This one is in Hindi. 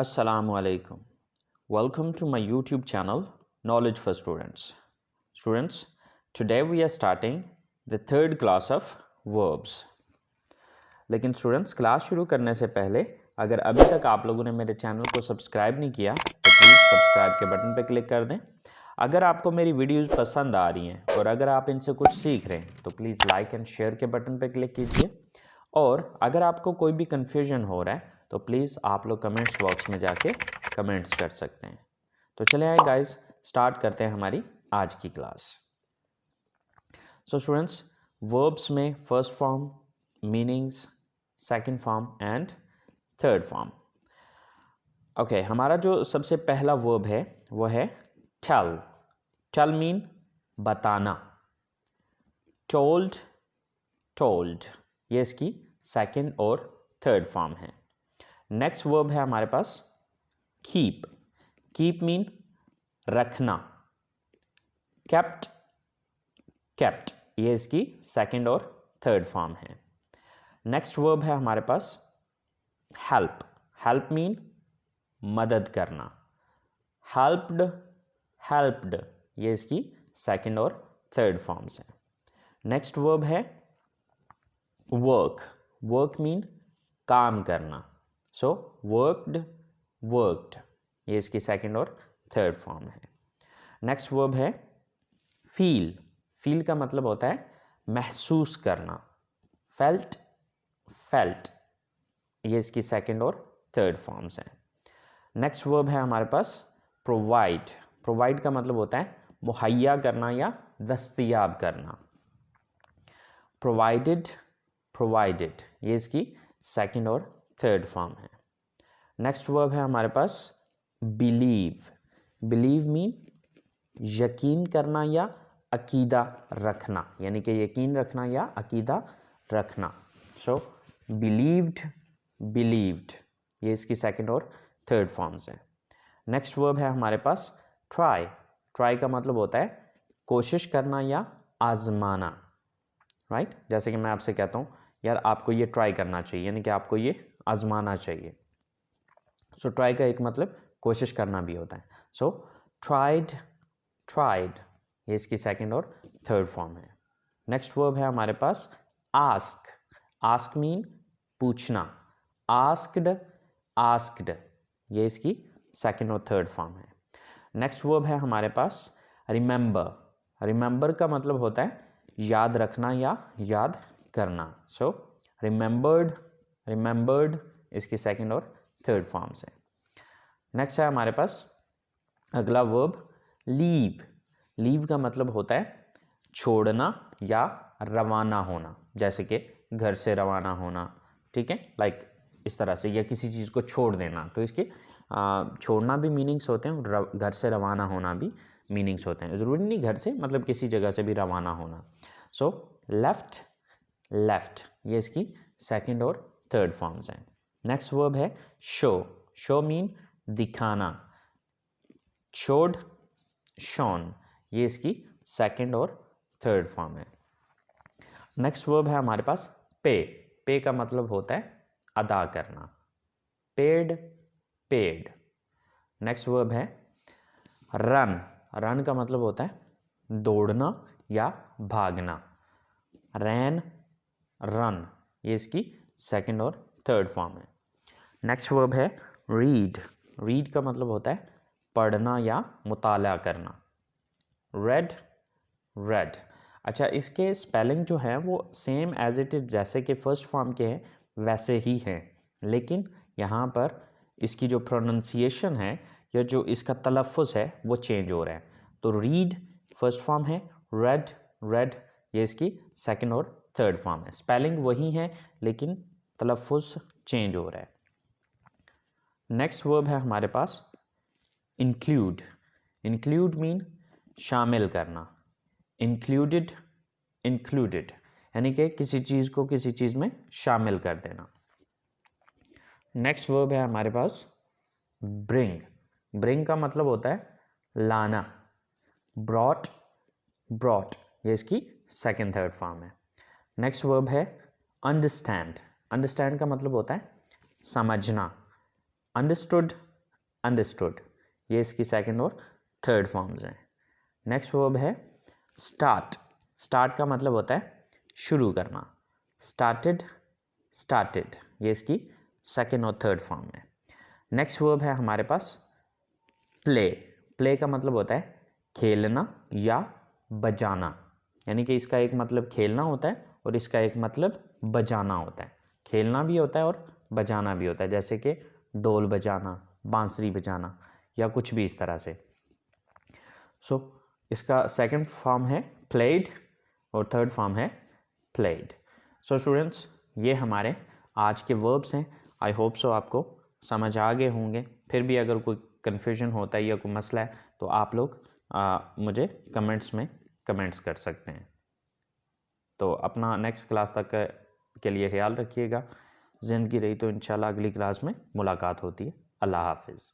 Aslam-O-Alaikum. Welcome to my YouTube channel, Knowledge for Students. Students, today we are starting the third class of verbs. लेकिन स्टूडेंट्स क्लास शुरू करने से पहले अगर अभी तक आप लोगों ने मेरे चैनल को सब्सक्राइब नहीं किया तो प्लीज़ सब्सक्राइब के बटन पर क्लिक कर दें। अगर आपको मेरी वीडियोस पसंद आ रही हैं और अगर आप इनसे कुछ सीख रहे हैं तो प्लीज़ लाइक एंड शेयर के बटन पर क्लिक कीजिए। और अगर आपको कोई भी कन्फ्यूजन हो रहा है तो प्लीज़ आप लोग कमेंट्स बॉक्स में जाके कमेंट्स कर सकते हैं। तो चले आए गाइस, स्टार्ट करते हैं हमारी आज की क्लास। सो स्टूडेंट्स, वर्ब्स में first form, meanings, second form and third form. Okay, हमारा जो सबसे पहला वर्ब है वो है टेल। टेल मीन बताना। टोल्ड, टोल्ड, ये इसकी सेकंड और थर्ड फॉर्म है। नेक्स्ट वर्ब है हमारे पास कीप। कीप मीन रखना। केप्ट, केप्ट, ये इसकी सेकंड और थर्ड फॉर्म है। नेक्स्ट वर्ब है हमारे पास हेल्प। हेल्प मीन मदद करना। हेल्प्ड, हेल्प्ड, ये इसकी सेकंड और थर्ड फॉर्म्स है। नेक्स्ट वर्ब है वर्क। वर्क मीन काम करना। सो वर्कड, वर्कड, ये इसकी सेकंड और थर्ड फॉर्म है। नेक्स्ट वर्ब है फील। फील का मतलब होता है महसूस करना। फेल्ट, फेल्ट, ये इसकी सेकंड और थर्ड फॉर्म्स हैं। नेक्स्ट वर्ब है हमारे पास प्रोवाइड। प्रोवाइड का मतलब होता है मुहैया करना या दस्तयाब करना। प्रोवाइडेड, प्रोवाइडेड, ये इसकी सेकंड और थर्ड फॉर्म है। नेक्स्ट वर्ब है हमारे पास बिलीव। बिलीव मीन यकीन करना या अकीदा रखना, यानी कि यकीन रखना या अकीदा रखना। सो बिलीव्ड, बिलीव्ड, ये इसकी सेकंड और थर्ड फॉर्म्स हैं। नेक्स्ट वर्ब है हमारे पास ट्राई। ट्राई का मतलब होता है कोशिश करना या आजमाना, राइट? जैसे कि मैं आपसे कहता हूँ यार आपको ये ट्राई करना चाहिए, यानी कि आपको ये आजमाना चाहिए। सो ट्राई का एक मतलब कोशिश करना भी होता है। सो ट्राइड, ट्राइड, ये इसकी सेकंड और थर्ड फॉर्म है। नेक्स्ट वर्ब है हमारे पास आस्क। आस्क मीन पूछना। आस्क्ड, आस्क्ड, ये इसकी सेकंड और थर्ड फॉर्म है। नेक्स्ट वर्ब है हमारे पास रिमेंबर। रिमेंबर का मतलब होता है याद रखना या याद करना। सो रिमेंबर्ड, रिमेंबर्ड, इसकी सेकंड और थर्ड फॉर्म्स है। नेक्स्ट है हमारे पास अगला वर्ब लीव। लीव का मतलब होता है छोड़ना या रवाना होना, जैसे कि घर से रवाना होना, ठीक है, लाइक इस तरह से, या किसी चीज़ को छोड़ देना। तो इसके छोड़ना भी मीनिंग्स होते हैं और घर से रवाना होना भी मीनिंग्स होते हैं। ज़रूरी नहीं घर से, मतलब किसी जगह से भी रवाना होना। सो लेफ्ट, लेफ्ट, ये इसकी सेकंड और थर्ड फॉर्म्स हैं। नेक्स्ट वर्ब है शो। शो मीन दिखाना। शोड, शोन, ये इसकी सेकंड और थर्ड फॉर्म है। नेक्स्ट वर्ब है हमारे पास पे। पे का मतलब होता है अदा करना। Paid, paid. नेक्स्ट वर्ब है रन। रन का मतलब होता है दौड़ना या भागना। रैन, रन, ये इसकी सेकंड और थर्ड फॉर्म है। नेक्स्ट वर्ब है रीड। रीड का मतलब होता है पढ़ना या मुताला करना। Red, red. अच्छा, इसके स्पेलिंग जो है वो सेम एज इट इज जैसे कि फर्स्ट फॉर्म के हैं वैसे ही हैं, लेकिन यहाँ पर इसकी जो प्रोनाउंसिएशन है या जो इसका तलफ़ुज़ है वो चेंज हो रहा है। तो रीड फर्स्ट फॉर्म है, रेड, रेड, ये इसकी सेकंड और थर्ड फॉर्म है। स्पेलिंग वही है लेकिन तलफ़ुज़ चेंज हो रहा है। नेक्स्ट वर्ब है हमारे पास इंक्लूड। इंक्लूड मीन शामिल करना। इंक्लूडेड, इंक्लूडेड, यानी कि किसी चीज़ को किसी चीज़ में शामिल कर देना। नेक्स्ट वर्ब है हमारे पास ब्रिंग। ब्रिंग का मतलब होता है लाना। ब्रॉट, ब्रॉट, ये इसकी सेकंड थर्ड फॉर्म है। नेक्स्ट वर्ब है अंडरस्टैंड। अंडरस्टैंड का मतलब होता है समझना। अंडरस्टूड, अंडरस्टूड, ये इसकी सेकंड और थर्ड फॉर्म्स हैं। नेक्स्ट वर्ब है स्टार्ट। स्टार्ट का मतलब होता है शुरू करना। स्टार्टेड, स्टार्टेड, ये इसकी सेकंड और थर्ड फॉर्म है। नेक्स्ट वर्ब है हमारे पास प्ले। प्ले का मतलब होता है खेलना या बजाना, यानी कि इसका एक मतलब खेलना होता है और इसका एक मतलब बजाना होता है। खेलना भी होता है और बजाना भी होता है, जैसे कि ढोल बजाना, बांसुरी बजाना या कुछ भी इस तरह से। सो इसका सेकंड फॉर्म है प्लेड और थर्ड फॉर्म है प्लेड। सो स्टूडेंट्स, ये हमारे आज के वर्ब्स हैं। आई होप सो आपको समझ आ गए होंगे। फिर भी अगर कोई कन्फ्यूजन होता है या कोई मसला है तो आप लोग मुझे कमेंट्स में कमेंट्स कर सकते हैं। तो अपना नेक्स्ट क्लास तक के लिए ख्याल रखिएगा। ज़िंदगी रही तो इंशाल्लाह अगली क्लास में मुलाकात होती है। अल्लाह हाफिज़।